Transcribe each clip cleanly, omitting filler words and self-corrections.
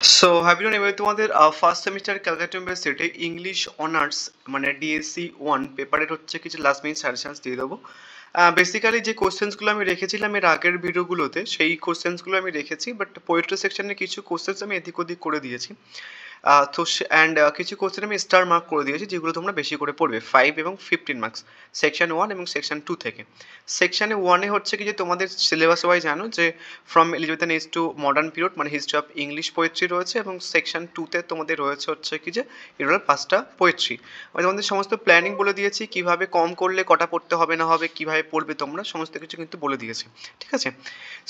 So হ্যাভিলন এবার তোমাদের first semester Calcutta university English honours মানে ডিএসসি 1 পেপারের হচ্ছে কিছু লাস্ট মিনিট সাজেশনস দিয়ে দেবো। বেসিক্যালি যে কোশ্চেন্সগুলো আমি রেখেছিলাম এর আগের ভিডিওগুলোতে সেই কোশ্চেন্সগুলো আমি রেখেছি, বাট পোয়েট্রি সেকশনে কিছু কোশ্চেন্স আমি এদিক ওদিক করে দিয়েছি। তো অ্যান্ড কিছু কোশ্চেন আমি স্টার মার্ক করে দিয়েছি যেগুলো তোমরা বেশি করে পড়বে 5 এবং 15 মার্কস সেকশন 1 এবং সেকশন 2 থেকে। সেকশনে 1-এ হচ্ছে কি যে তোমাদের সিলেবাস ওয়াইজ জানো যে from Elizabethan age to modern period মানে হিস্ট্রি অফ ইংলিশ পোয়েট্রি রয়েছে, এবং সেকশন 2-তে তোমাদের রয়েছে হচ্ছে কি যে এগুলোর 5টা পোয়েট্রি। আমি তোমাদের সমস্ত প্ল্যানিং বলে দিয়েছি, কিভাবে কম করলে কটা পড়তে হবে না হবে, কিভাবে পড়বে তোমরা সমস্ত কিছু কিন্তু বলে দিয়েছি, ঠিক আছে।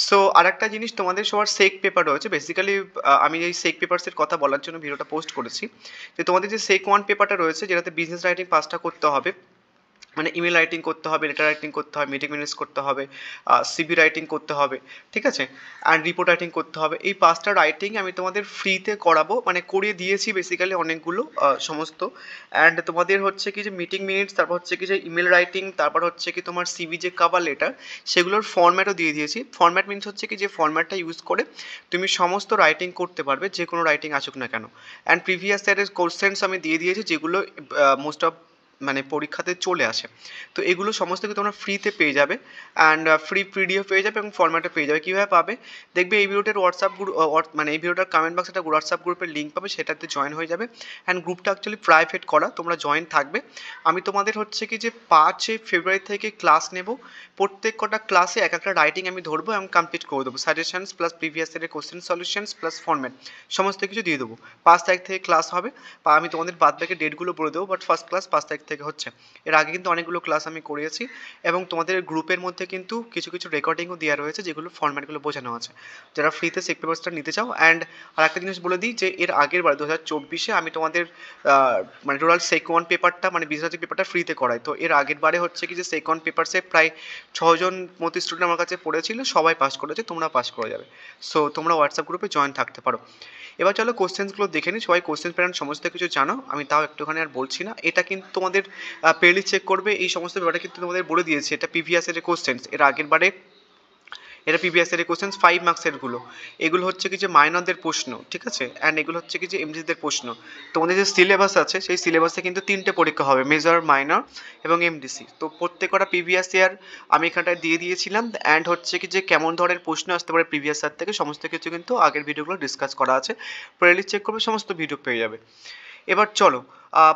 সো আরেকটা জিনিস, তোমাদের সবার সেক পেপার রয়েছে বেসিক্যালি। আমি এই সেক পেপারসের কথা বলার জন্য ভিডিওটা পোস্ট করেছি যে তোমাদের যে সেক 1 পেপারটা রয়েছে যেটাতে বিজনেস রাইটিং 5টা করতে হবে, মানে ইমেল রাইটিং করতে হবে, লেটার রাইটিং করতে হবে, মিটিং মিনিটস করতে হবে, সিভি রাইটিং করতে হবে, ঠিক আছে, অ্যান্ড রিপোর্ট রাইটিং করতে হবে। এই 5টা রাইটিং আমি তোমাদের ফ্রিতে করাবো, মানে করিয়ে দিয়েছি বেসিক্যালি অনেকগুলো সমস্ত। অ্যান্ড তোমাদের হচ্ছে কি যে মিটিং মিনিটস, তারপর হচ্ছে কি যে ইমেল রাইটিং, তারপর হচ্ছে কি তোমার সিভি যে কভার লেটার সেগুলোর ফরম্যাটও দিয়ে দিয়েছি। ফরম্যাট মিনস হচ্ছে কি যে ফরম্যাটটা ইউজ করে তুমি সমস্ত রাইটিং করতে পারবে, যে কোনো রাইটিং আসুক না কেন। অ্যান্ড প্রিভিয়াস ইয়ারের কোশ্চেন্স আমি দিয়ে দিয়েছি যেগুলো মোস্ট অফ মানে পরীক্ষাতে চলে আসে। তো এগুলো সমস্ত কিছু তোমরা ফ্রিতে পেয়ে যাবে, অ্যান্ড ফ্রি পিডিএফ পেয়ে যাবে এবং ফরম্যাটে পেয়ে যাবে। কীভাবে পাবে দেখবে, এই ভিডিওটার হোয়াটসঅ্যাপ গ্রুপ মানে এই ভিডিওটার কমেন্ট বক্সে একটা হোয়াটসঅ্যাপ গ্রুপের লিঙ্ক পাবে, সেটাতে জয়েন হয়ে যাবে। অ্যান্ড গ্রুপটা অ্যাকচুয়ালি প্রাইভেট করা, তোমরা জয়েন থাকবে। আমি তোমাদের হচ্ছে কি যে 5 ফেব্রুয়ারি থেকে ক্লাস নেব। প্রত্যেক কটা ক্লাসে এক একটা রাইটিং আমি ধরবো এবং কমপ্লিট করে দেবো, সাজেশনস প্লাস প্রিভিয়াস ইয়ারের কোশ্চেন সলিউশনস প্লাস ফরম্যাট সমস্ত কিছু দিয়ে দেবো। 5 তারিখ থেকে ক্লাস হবে, বা আমি তোমাদের বাদ বাকি ডেটগুলো বলে দেবো, বাট ফার্স্ট ক্লাস 5 তারিখ থেকে হচ্ছে। এর আগে কিন্তু অনেকগুলো ক্লাস আমি করিয়েছি, এবং তোমাদের গ্রুপের মধ্যে কিন্তু কিছু কিছু রেকর্ডিংও দেওয়া রয়েছে যেগুলো ফরম্যাটগুলো বোঝানো আছে, যারা ফ্রিতে সেক পেপারসটা নিতে চাও। অ্যান্ড আর একটা জিনিস বলে দিই যে এর আগের বার 2024-এ আমি তোমাদের মানে টোটাল সেক 1 পেপারটা মানে বিজনেস পেপারটা ফ্রিতে করাই। তো এর আগের বারে হচ্ছে কি যে সেক 1 পেপারসে প্রায় 6জন মতো স্টুডেন্ট আমার কাছে পড়েছিল, সবাই পাস করেছে, তোমরা পাস করে যাবে। সো তোমরা হোয়াটসঅ্যাপ গ্রুপে জয়েন থাকতে পারো। এবার চলো কোশ্চেন্সগুলো দেখে নিই। সবাই কোশ্চেন প্যাটার্ন সমস্ত কিছু জানো, আমি তাও একটুখানি আর বলছি না। এটা কিন্তু তোমাদের পেলি চেক করবে, এই সমস্ত ব্যাপারটা কিন্তু তোমাদের বলে দিয়েছি। এটা প্রিভিয়াস এর কোশ্চেন্স, এর আগের বারে এটা প্রিভিয়াস এর কোশ্চেন্স 5 মার্কসের গুলো। এগুলো হচ্ছে কি যে মাইনরদের প্রশ্ন, ঠিক আছে, অ্যান্ড এগুলো হচ্ছে কি যে এমডিসিদের প্রশ্ন। তোমাদের যে সিলেবাস আছে সেই সিলেবাসে কিন্তু 3টে পরীক্ষা হবে, মেজর, মাইনর এবং এমডিসি। তো প্রত্যেকটা প্রিভিয়াস ইয়ার আমি এখানটায় দিয়ে দিয়েছিলাম। অ্যান্ড হচ্ছে কি যে কেমন ধরনের প্রশ্ন আসতে পারে প্রিভিয়াস ইয়ার থেকে সমস্ত কিছু কিন্তু আগের ভিডিওগুলো ডিসকাস করা আছে, প্লেলিস্ট চেক করবে সমস্ত ভিডিও পেয়ে যাবে। এবার চলো,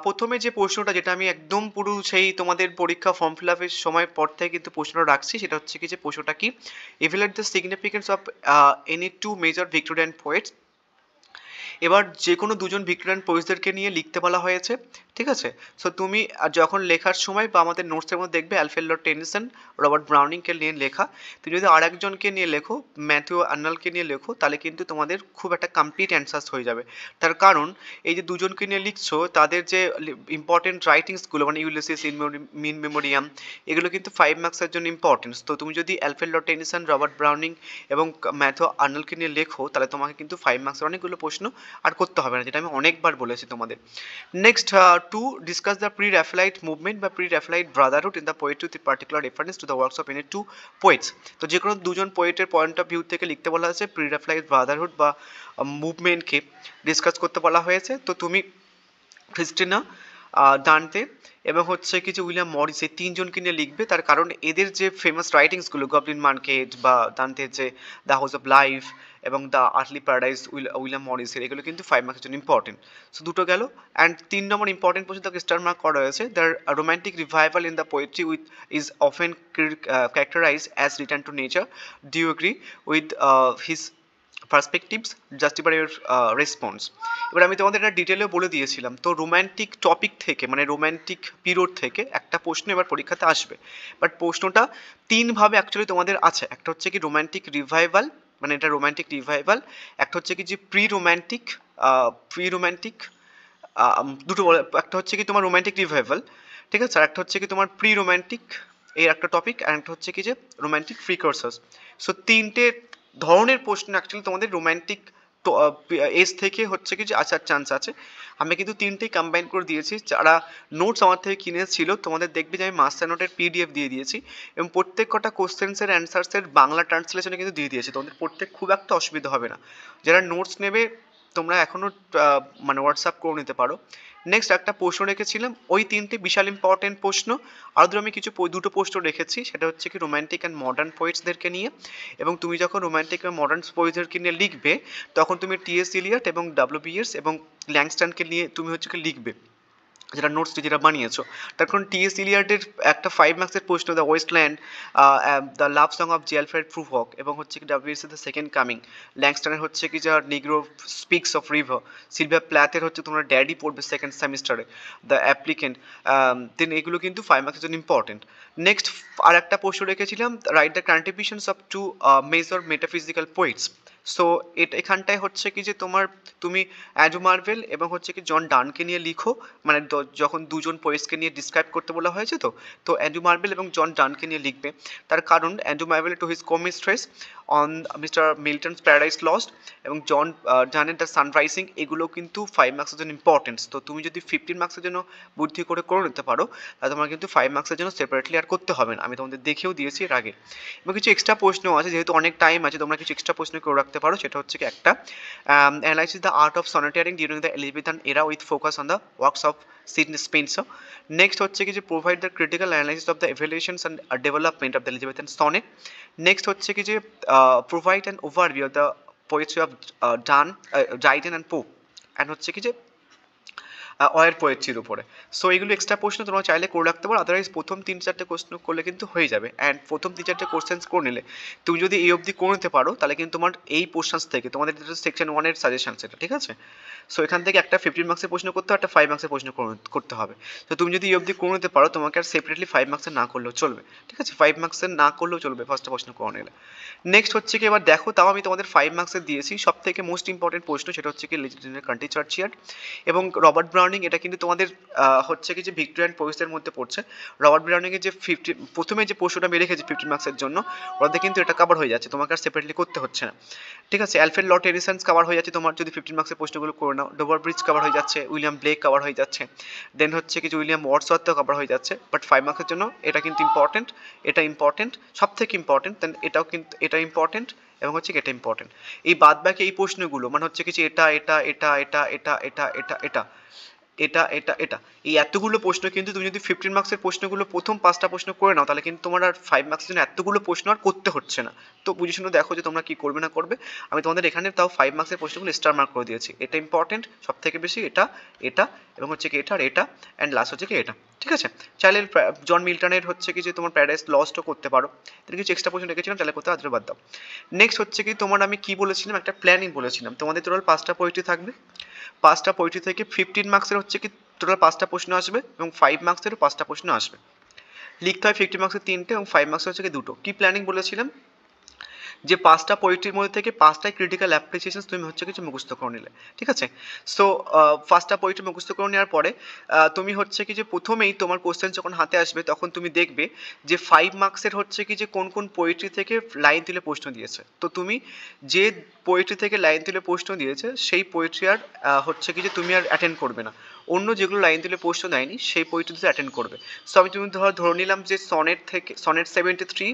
প্রথমে যে প্রশ্নটা, যেটা আমি একদম পুরো সেই তোমাদের পরীক্ষা ফর্ম ফিল আপের সময় পর থেকে কিন্তু প্রশ্নটা রাখছি, সেটা হচ্ছে কি যে প্রশ্নটা কি, evaluate the significance of any two major Victorian poets। এবার যে কোনো দুজন ভিক্টোরিয়ান পোয়েটসদেরকে নিয়ে লিখতে বলা হয়েছে, ঠিক আছে। সো তুমি যখন লেখার সময় বা আমাদের নোটসের মধ্যে দেখবে অ্যালফ্রেড লর্ড টেনিসন, রবার্ট ব্রাউনিংকে নিয়ে লেখা। তুমি যদি আর একজনকে নিয়ে লেখো, ম্যাথিউ আর্নল্ডকে নিয়ে লেখো, তাহলে কিন্তু তোমাদের খুব একটা কমপ্লিট অ্যান্সার্স হয়ে যাবে। তার কারণ এই যে দুজনকে নিয়ে লিখছো তাদের যে ইম্পর্টেন্ট রাইটিংসগুলো মানে ইউলিসিস, ইন মেমোরিয়াম, এগুলো কিন্তু 5 মার্কসের জন্য ইম্পর্টেন্ট। তো তুমি যদি Alfred Lord Tennyson, Robert Browning এবং ম্যাথিউ আর্নল্ডকে নিয়ে লেখো, তাহলে তোমাকে কিন্তু 5 মার্কসের অনেকগুলো প্রশ্ন আর করতে হবে না, যেটা আমি অনেকবার বলেছি তোমাদের। Next, to discuss the pre Raphaelite movement বা pre Raphaelite brotherhood in the poetry with particular reference to the works of any two poets. তো যে কোনো দুজন পোয়েটের পয়েন্ট অফ ভিউ থেকে লিখতে বলা হয়েছে, প্রি র্যাফায়েলাইট ব্রাদারহুড বা মুভমেন্টকে ডিসকাস করতে বলা হয়েছে। তো তুমি ক্রিস্টিনা, দান্তে এবং হচ্ছে কিছু উইলিয়াম মরিস, এই তিনজনকে নিয়ে লিখবে। তার কারণ এদের যে ফেমাস রাইটিংসগুলো, গবলিন মার্কেট বা দান্তের যে দ্য হাউস অফ লাইফ এবং দ্য আর্লি প্যারাডাইস উইলিয়াম মরিসের, এগুলো কিন্তু 5 মার্কের জন্য ইম্পর্টেন্ট। সো দুটো গেল। অ্যান্ড 3 নম্বর ইম্পর্টেন্ট প্রশ্ন তাকে স্টার মার্ক করা হয়েছে, the romantic revival in the poetry with is often characterised as return to nature, do you agree with his perspectives, justify your response. এবার আমি তোমাদের একটা ডিটেলেও বলে দিয়েছিলাম। তো রোম্যান্টিক টপিক থেকে মানে রোম্যান্টিক পিরিয়ড থেকে একটা প্রশ্ন এবার পরীক্ষাতে আসবে, বাট প্রশ্নটা 3ভাবে অ্যাকচুয়ালি তোমাদের আছে। একটা হচ্ছে কি রোম্যান্টিক রিভাইভাল, মানে এটা রোম্যান্টিক রিভাইভাল। একটা হচ্ছে কি যে প্রি রোম্যান্টিক দুটো একটা হচ্ছে কি তোমার রোম্যান্টিক রিভাইভাল, ঠিক আছে, আর একটা হচ্ছে কি তোমার প্রি রোম্যান্টিক, এই একটা টপিক, আর একটা হচ্ছে কি যে রোম্যান্টিক প্রিকর্সার্স। সো 3টে ধরনের প্রশ্ন অ্যাকচুয়ালি তোমাদের রোম্যান্টিক এজ থেকে হচ্ছে কি যে আসার চান্স আছে। আমি কিন্তু 3টেই কম্বাইন করে দিয়েছি। যারা নোটস আমার থেকে কিনেছিল তোমাদের দেখবে যে আমি মাস্টার নোটের পিডিএফ দিয়ে দিয়েছি, এবং প্রত্যেক কটা কোশ্চেন্সের অ্যান্সার্সের বাংলা ট্রান্সলেশনে কিন্তু দিয়ে দিয়েছি। তোমাদের প্রত্যেক খুব একটা অসুবিধা হবে না। যারা নোটস নেবে তোমরা এখনও মানে হোয়াটসঅ্যাপ করে নিতে পারো। নেক্সট একটা প্রশ্ন রেখেছিলাম, ওই তিনটে বিশাল ইম্পর্টেন্ট প্রশ্ন। আর আমি কিছু দুটো প্রশ্ন রেখেছি, সেটা হচ্ছে কি রোম্যান্টিক অ্যান্ড মডার্ন পোয়েটসদেরকে নিয়ে। এবং তুমি যখন রোম্যান্টিক এবং মডার্ন পোয়েটসদেরকে নিয়ে লিখবে, তখন তুমি টি.এস. ইলিয়ট এবং ডব্লিউ.বি.ইয়েটস এবং ল্যাংস্টনকে নিয়ে তুমি হচ্ছে কি লিখবে, যেটা নোটস যেটা বানিয়েছো। তার কারণ টি.এস. ইলিয়টের একটা 5 মার্কসের প্রশ্ন, the Wasteland, the love song of J Alfred Prufrock, এবং হচ্ছে কি ডব্লিউ.বি.ইয়েটস দ্য সেকেন্ড কামিং, ল্যাংস্টনের হচ্ছে কি যা Negro speaks of river, Sylvia প্ল্যাথের হচ্ছে তোমরা ড্যাডি পড়বে সেকেন্ড সেমিস্টারে, দ্য অ্যাপ্লিকেন্ট। দেন এগুলো কিন্তু 5 মার্কসের জন্য ইম্পর্টেন্ট। নেক্সট আর একটা প্রশ্ন রেখেছিলাম, write the contributions of two major metaphysical poets. So এখানটায় হচ্ছে কি যে তুমি অ্যান্ড্রু মার্ভেল এবং হচ্ছে কি জন ডানকে নিয়ে লিখো, মানে যখন দুজন পোয়েটসকে নিয়ে ডিসক্রাইব করতে বলা হয়েছে, তো অ্যান্ড্রু মার্ভেল এবং জন ডানকে নিয়ে লিখবে। তার কারণ Andrew Marvell to his coy mistress on Mister Milton's Paradise Lost এবং জন ডানের দ্য সানরাইজিং, এগুলো কিন্তু 5 মার্কসের জন্য ইম্পর্টেন্স। তো তুমি যদি 15 মার্কসের জন্য বুদ্ধি করে নিতে পারো, তাহলে তোমার কিন্তু 5 মার্কসের জন্য সেপারেটলি আর করতে হবে না, আমি তোমাদের দেখেও দিয়েছি এর আগে। এবং কিছু এক্সট্রা প্রশ্ন আছে, যেহেতু অনেক টাইম আছে, তোমরা কিছু এক্সট্রা প্রশ্ন করে রাখতে পারো। সেটা হচ্ছে কি একটা, analysis the art of sonneteering during the Elizabethan era with focus on the works of Sidney Spenser. Next হচ্ছে কি যে provide the critical analysis of the evaluations and development of the Elizabethan sonnet. Next হচ্ছে কি যে provide an overview of the poetry of Dryden and Pope, and হচ্ছে কি যে অয়ের পোয়েট্রির উপরে। সো এগুলো এক্সট্রা প্রশ্ন তোমরা চাইলে করে রাখতে পারো, আদারওয়াইজ প্রথম 3-4টে কোশ্চেন করলে কিন্তু হয়ে যাবে। অ্যান্ড প্রথম 3-4টে কোশ্চেন্স করে নিলে তুমি যদি এই অবধি করে নিতে পারো, তাহলে কিন্তু তোমার এই পোর্শনস থেকে তোমাদের সেকশন 1-এর সাজেশন সেটা, ঠিক আছে? সো এখান থেকে একটা 15 মার্কসের প্রশ্ন করতে হবে, একটা 5 মার্কসের প্রশ্ন করতে হবে। তো তুমি যদি এই অবধি করে নিতে পারো, তোমাকে আর সেপারেটলি 5 মার্কসের না করলেও চলবে, ঠিক আছে? 5 মার্কসের না করলেও চলবে ফার্স্টটা প্রশ্ন করে নিলে। নেক্সট হচ্ছে কি, এবার দেখো, তাও আমি তোমাদের 5 মার্কসের দিয়েছি। সব থেকে মোস্ট ইম্পর্টেন্ট প্রশ্ন সেটা হচ্ছে কি লেজেন্ডারি কান্ট্রি চার্চিয়ার্ড এবং রবার্ট ব্রাউনিং। এটা কিন্তু তোমাদের হচ্ছে কি যে ভিক্টোরিয়ান পোয়েটসের মধ্যে পড়ছে। রবার্ট ব্রাউনিংয়ের যে প্রথমে যে প্রশ্নটা আমি রেখেছি 15 মার্কসের জন্য, ওটাতে কিন্তু এটা কভার হয়ে যাচ্ছে, তোমাকে আর সেপারেটলি করতে হচ্ছে না, ঠিক আছে? অ্যালফ্রেড লর্ড টেনিসন কভার হয়ে যাচ্ছে তোমার যদি 15 মার্কসের প্রশ্নগুলো করে নাও। ডোভার ব্রিজ কভার হয়ে যাচ্ছে, উইলিয়াম ব্লেক কভার হয়ে যাচ্ছে, দেন হচ্ছে কি যে উইলিয়াম ওয়ার্ডসওয়ার্থও কভার হয়ে যাচ্ছে। বাট 5 মার্কসের জন্য এটা কিন্তু ইম্পর্টেন্ট, এটা ইম্পর্টেন্ট, সব থেকে ইম্পর্টেন্ট। দেন এটাও কিন্তু এটা ইম্পর্টেন্ট এবং হচ্ছে এটা ইম্পর্টেন্ট। এই বাদ বাকি এই প্রশ্নগুলো মানে হচ্ছে কিছু এটা এটা এটা এটা এটা এটা এটা এটা এটা এটা এটা এই এতগুলো প্রশ্ন কিন্তু তুমি যদি 15 মার্কসের প্রশ্নগুলো প্রথম 5টা প্রশ্ন করে নাও, তাহলে কিন্তু তোমার আর 5 মার্কসের জন্য এতগুলো প্রশ্ন আর করতে হচ্ছে না। তো বুঝে শুনে দেখো যে তোমরা কি করবে না করবে। আমি তোমাদের এখানে তাও 5 মার্কসের প্রশ্নগুলো স্টার মার্ক করে দিয়েছি। এটা ইম্পর্টেন্ট সব থেকে বেশি, এটা এটা এবং হচ্ছে কি এটা আর এটা, অ্যান্ড লাস্ট হচ্ছে কি এটা, ঠিক আছে? চাইলে জন মিল্টনের হচ্ছে কি যে তোমার প্যারাডাইস লস্টও করতে পারো। তাহলে কিছু এক্সট্রা প্রশ্ন রেখেছিলাম, তাহলে করতে আদ্র বাদ দাও। নেক্সট হচ্ছে কি তোমার আমি কি বলেছিলাম, একটা প্ল্যানিং বলেছিলাম। তোমাদের টোটাল 5টা পোয়েট্রি থাকবে, 5টা পোয়েট্রি থেকে 15 মার্কসের হচ্ছে কি টোটাল 5টা প্রশ্ন আসবে এবং 5 মার্কসেরও 5টা প্রশ্ন আসবে। লিখতে হয় 50 মার্কসের 3টে এবং 5 মার্কসের হচ্ছে কি 2টো। কি প্ল্যানিং বলেছিলাম, যে 5টা পোয়েট্রির মধ্যে থেকে 5টাই ক্রিটিক্যাল অ্যাপ্রিসিয়েশন তুমি হচ্ছে কিছু মুখস্থ করে নিলে, ঠিক আছে? সো 5টা পোয়েট্রি মুখস্থ করে নেওয়ার পরে তুমি হচ্ছে কি যে প্রথমেই তোমার কোশ্চেন যখন হাতে আসবে, তখন তুমি দেখবে যে 5 মার্কসের হচ্ছে কি যে কোন কোন পোয়েট্রি থেকে লাইন তুলে প্রশ্ন দিয়েছে। তো তুমি যে পোয়েট্রি থেকে লাইন তুলে প্রশ্ন দিয়েছে সেই পোয়েট্রি আর হচ্ছে কি যে তুমি আর অ্যাটেন্ড করবে না, অন্য যেগুলো লাইন তুলে প্রশ্ন দেয়নি সেই পোয়েট্রিতে অ্যাটেন্ড করবে। সো আমি তুমি ধরে নিলাম যে সনেট 73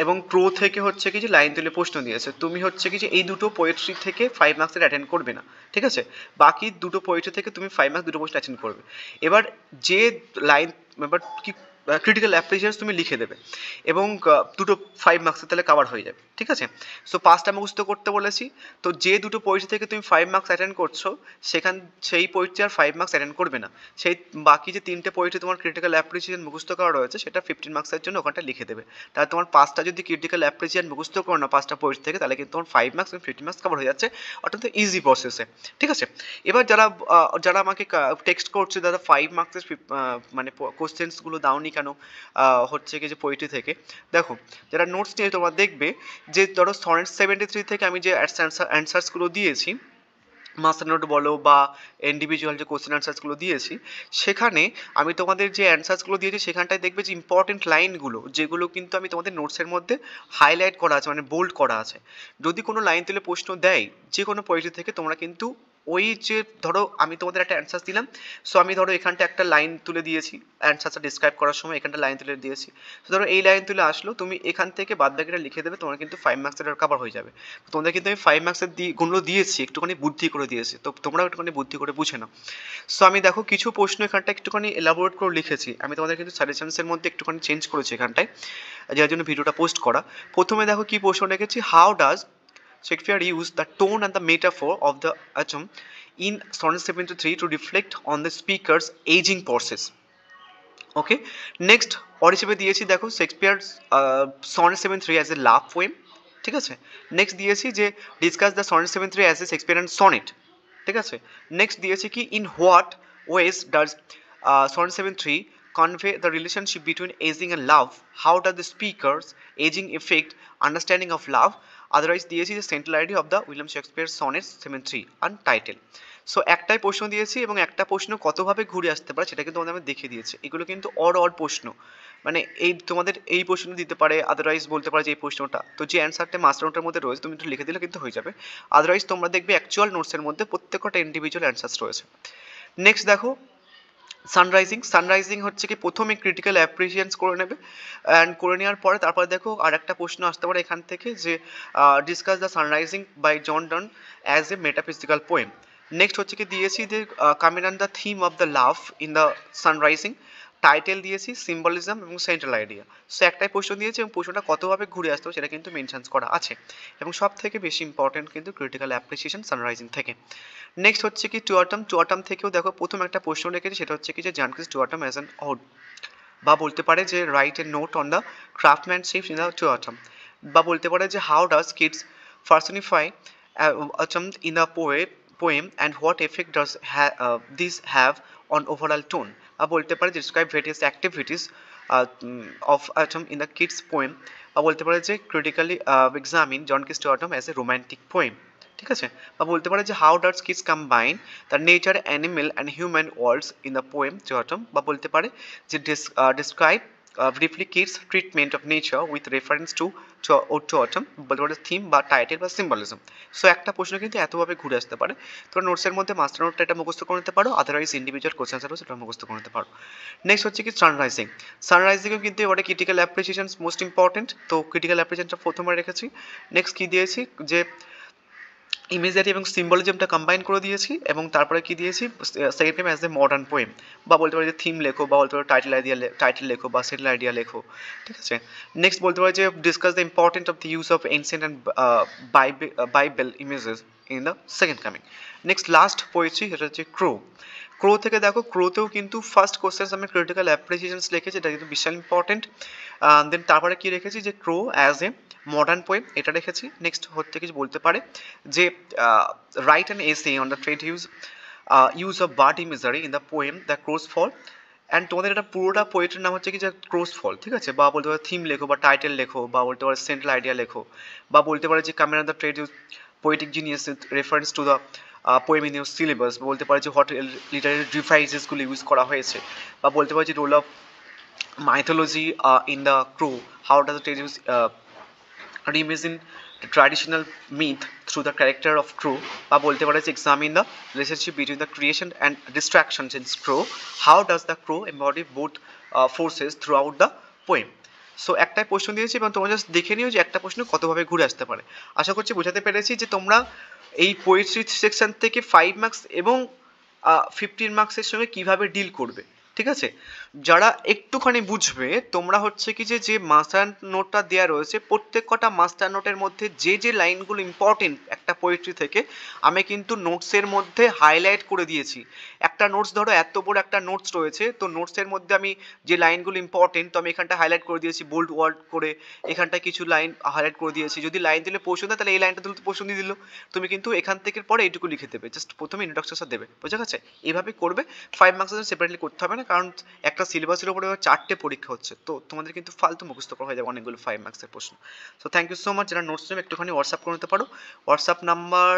এবং প্রো থেকে হচ্ছে কি যে লাইন তুলে প্রশ্ন দিয়েছে, তুমি হচ্ছে কি যে এই দুটো পোয়েট্রি থেকে 5 মার্কসের অ্যাটেন্ড করবে না, ঠিক আছে? বাকি দুটো পোয়েট্রি থেকে তুমি 5 মার্কস দুটো প্রশ্ন অ্যাটেন্ড করবে। এবার যে লাইন এবার কি ক্রিটিক্যাল অ্যাপ্রিসিয়েশন তুমি লিখে দেবে এবং দুটো 5 মার্কসের তাহলে কভার হয়ে যাবে, ঠিক আছে? সো 5টা মুখস্থ করতে বলেছি। তো যে দুটো পোয়েট্রি থেকে তুমি 5 মার্কস অ্যাটেন্ড করছো, সেই পোয়েট্রি আর 5 মার্কস অ্যাটেন্ড করবে না। সেই বাকি যে 3টে পোয়েট্রি তোমার ক্রিটিক্যাল অ্যাপ্রিসিয়েশন মুখস্থ করা রয়েছে, সেটা 15 মার্কসের জন্য ওখানটা লিখে দেবে। তাহলে তোমার 5টা যদি ক্রিটিক্যাল অ্যাপ্রিসিয়েশন মুখস্থ করো না 5টা পোয়েট্রি থেকে, তাহলে কিন্তু তোমার 5 মার্কস এবং 15 মার্কস কভার হয়ে যাচ্ছে, অর্থাৎ ইজি প্রসেসে, ঠিক আছে? এবার যারা আমাকে টেক্সট করছে, দাদা 5 মার্কসের মানে কোশ্চেন্সগুলো দাওনি কেন হচ্ছে কি যে পোয়েট্রি থেকে, দেখো যারা নোটস নিয়ে তোমরা দেখবে যে ধরো সনেট 73 থেকে আমি যে অ্যান্সার্সগুলো দিয়েছি, মাস্টার নোট বলো বা ইন্ডিভিজুয়াল যে কোশ্চেন অ্যান্সার্সগুলো দিয়েছি, সেখানে আমি তোমাদের যে অ্যান্সার্সগুলো দিয়েছি সেখানটায় দেখবে যে ইম্পর্টেন্ট লাইনগুলো, যেগুলো কিন্তু আমি তোমাদের নোটসের মধ্যে হাইলাইট করা আছে, মানে বোল্ড করা আছে। যদি কোনো লাইন তুলে প্রশ্ন দেয় যে কোনো পোয়েট্রি থেকে, তোমরা কিন্তু ওই যে ধরো আমি তোমাদের একটা অ্যান্সার দিলাম, সো আমি ধরো এখানটা একটা লাইন তুলে দিয়েছি অ্যান্সারটা ডিসক্রাইব করার সময়, এখানটা লাইন তুলে দিয়েছি। তো ধরো এই লাইন তুলে আসলো, তুমি এখান থেকে বাদ বাকিটা লিখে দেবে, তোমার কিন্তু 5 মার্কসের কভার হয়ে যাবে। তোমাদের কিন্তু আমি 5 মার্কসের গুণগুলো দিয়েছি, একটুখানি বুদ্ধি করে দিয়েছি, তো তোমরাও একটুখানি বুদ্ধি করে বুঝে নাও। সো আমি দেখো কিছু প্রশ্ন এখানটা একটুখানি এলাবোরেট করে লিখেছি, আমি তোমাদের কিন্তু সাজেশনসের মধ্যে একটুখানি চেঞ্জ করেছি এখানটায়, যার জন্য ভিডিওটা পোস্ট করা। প্রথমে দেখো কি প্রশ্ন রেখেছি, how does Shakespeare used the tone and the metaphor of the atom in Sonnet 73 to reflect on the speaker's aging process. Okay, next और হিসেবে দিয়েছি দেখো Shakespeare's Sonnet 73 as a love poem, ঠিক আছে। নেক্সট দিয়েছি যে discuss the Sonnet 73 as a Shakespearean sonnet, ঠিক আছে। নেক্সট দিয়েছি কি in what ways does Sonnet 73 convey the relationship between aging and love, how does the speaker's aging affect understanding of love, otherwise দিয়েছি যে central idea of the William Shakespeare Sonnet 73 and title। So একটাই প্রশ্ন দিয়েছি এবং একটা প্রশ্ন কতভাবে ঘুরে আসতে পারে সেটা কিন্তু তোমাদের আমি দেখিয়ে দিয়েছি। এগুলো কিন্তু অড প্রশ্ন, মানে এই তোমাদের এই প্রশ্ন দিতে পারে, আদারওয়াইজ বলতে পারে যে এই প্রশ্নটা, তো যে অ্যান্সারটা মাস্টার নোটের মধ্যে রয়েছে তুমি একটু লিখে দিলে কিন্তু হয়ে যাবে। আদারওয়াইজ তোমরা দেখবে অ্যাকচুয়াল নোটসের মধ্যে প্রত্যেকটা ইন্ডিভিজুয়াল অ্যান্সার্স রয়েছে। নেক্সট দেখো সানরাইজিং হচ্ছে কি প্রথমে ক্রিটিক্যাল অ্যাপ্রিসিয়েশন করে নেবে, অ্যান্ড করে নেওয়ার পরে তারপরে দেখো আর একটা প্রশ্ন আসতে পারে এখান থেকে যে discuss the sun rising by John Donne as a metaphysical poem. Next হচ্ছে কি দিয়েছি যে coming on the theme of the love in the sun rising, title দিয়েছি সিম্বলিজম এবং সেন্ট্রাল আইডিয়া। সো একটাই প্রশ্ন দিয়েছি এবং প্রশ্নটা কতভাবে ঘুরে আসতে হবে সেটা কিন্তু মেনশন করা আছে, এবং সব থেকে বেশি ইম্পর্টেন্ট কিন্তু ক্রিটিক্যাল অ্যাপ্রিসিয়েশন সানরাইজিং থেকে। নেক্সট হচ্ছে কি টু অটম থেকেও দেখো প্রথম একটা প্রশ্ন রেখেছি, সেটা হচ্ছে কি যে John Keats To Autumn as an ode, বা বলতে পারে যে write a note on the craftsmanship in the To autumn, বা বলতে পারে যে how does Keats personify autumn in the poem and what effect does this have on overall tone, বা বলতে পারে describe various activities of autumn in the Keats poem, বা বলতে পারে যে critically examine John Keats To Autumn as a romantic poem, ঠিক আছে। বা বলতে পারে যে how does Keats combine the nature animal and human worlds in the poem to autumn, বা বলতে পারে যে describe briefly Keats treatment of nature with reference to autumn, বলতে পারে থিম বা টাইটেল বা সিম্বলিজম। সো একটা প্রশ্ন কিন্তু এতভাবে ঘুরে আসতে পারে, তোমরা নোটসের মধ্যে মাস্টার নোটটা এটা মুখস্থ করে নিতে পারো, আদারওয়াইজ ইন্ডিভিজুয়াল কোশ্চেন আনসারও সেটা মুখস্থ করে নিতে পারো। নেক্সট হচ্ছে কি সানরাইজিংও কিন্তু এবারে ক্রিটিক্যাল অ্যাপ্রিসিয়েশন মোস্ট ইম্পর্টেন্ট, তো ক্রিটিক্যাল অ্যাপ্রিসিয়েশনটা প্রথমে রেখেছি। নেক্সট কি দিয়েছি যে ইমেজারি এবং সিম্বলিজমটা কম্বাইন করে দিয়েছি, এবং তারপরে কি দিয়েছি second time as a modern poem, বা বলতে পারি যে থিম লেখো, বা বলতে পারি টাইটেল লেখো বা সেটেল আইডিয়া লেখো, ঠিক আছে। নেক্সট বলতে পারি যে discuss the important of the use of ancient and Bible images in the second coming. Next last পড়েছি সেটা হচ্ছে ক্রো থেকে দেখো ক্রোতেও কিন্তু ফার্স্ট কোশ্চেন আমি ক্রিটিক্যাল অ্যাপ্রিসিয়েশনস লিখেছি, এটা কিন্তু বিশাল ইম্পর্টেন্ট। দেন তারপরে কি রেখেছি যে crow as a modern poem এটা রেখেছি। নেক্সট হচ্ছে কিছু বলতে পারে যে write an essay on the trade use of bird imagery in the poem the crow's fall, and তোমাদের এটা পুরোটা পোয়েট্রির নাম হচ্ছে কি যে ক্রোজ ফল, ঠিক আছে। বা বলতে পারে থিম লেখো বা টাইটেল লেখো, বা বলতে পারে সেন্ট্রাল আইডিয়া লেখো, বা বলতে পারে যে coming on the trade use poetic genius reference to the poem in your syllabus, বলতে পারে যে হোয়াট লিটারারি ডিভাইসেসগুলো ইউজ করা হয়েছে, বা বলতে পারে যে role of mythology in the crow, how does it use reimagine the traditional myth through the character of crow, বা বলতে পারে যে examine the relationship between the creation and distractions in crow, how does the crow embody both forces throughout the poem। So একটাই প্রশ্ন দিয়েছি এবং তোমরা just দেখে নিও যে একটা প্রশ্ন কতভাবে ঘুরে আসতে পারে। আশা করছি বোঝাতে পেরেছি যে তোমরা এই পোয়েট্রি সেকশন থেকে 5 মার্কস এবং 15 মার্কসের সঙ্গে কিভাবে ডিল করবে, ঠিক আছে। যারা একটুখানি বুঝবে তোমরা হচ্ছে কি যে মাস্টার নোটটা দেওয়া রয়েছে প্রত্যেক কটা মাস্টার নোটের মধ্যে যে লাইনগুলো ইম্পর্টেন্ট একটা পোয়েট্রি থেকে আমি কিন্তু নোটসের মধ্যে হাইলাইট করে দিয়েছি। একটা নোটস ধরো এত বড় একটা নোটস রয়েছে, তো নোটসের মধ্যে আমি যে লাইনগুলো ইম্পর্টেন্ট তো আমি এখানটা হাইলাইট করে দিয়েছি বোল্ড ওয়ার্ড করে, এখানটা কিছু লাইন হাইলাইট করে দিয়েছি। যদি লাইন দিলে প্রশ্ন দেয় তাহলে এই লাইনটা দিলে তো প্রশ্ন দিয়ে দিল, তুমি কিন্তু এখান থেকে পরে এইটুকু লিখে দেবে, জাস্ট প্রথমে ইন্ট্রোডাকশনটা দেবে, বোঝা গেছে। এইভাবে করবে, 5 মার্কসের সেপারেটলি করতে হবে না, কারণ একটা সিলেবাসের উপরে 4টে পরীক্ষা হচ্ছে, তো তোমাদের কিন্তু ফালতু মুখস্থ করা হয়ে যাবে অনেকগুলো 5 মার্কসের প্রশ্ন। So thank you so much. যারা নোটস নেবে একটুখানি হোয়াটসঅ্যাপ করে নিতে পারো, হোয়াটসঅ্যাপ নাম্বার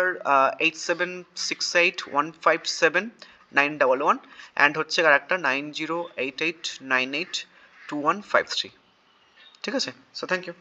8768157911 অ্যান্ড হচ্ছে আর একটা 9088982153, ঠিক আছে। So thank you.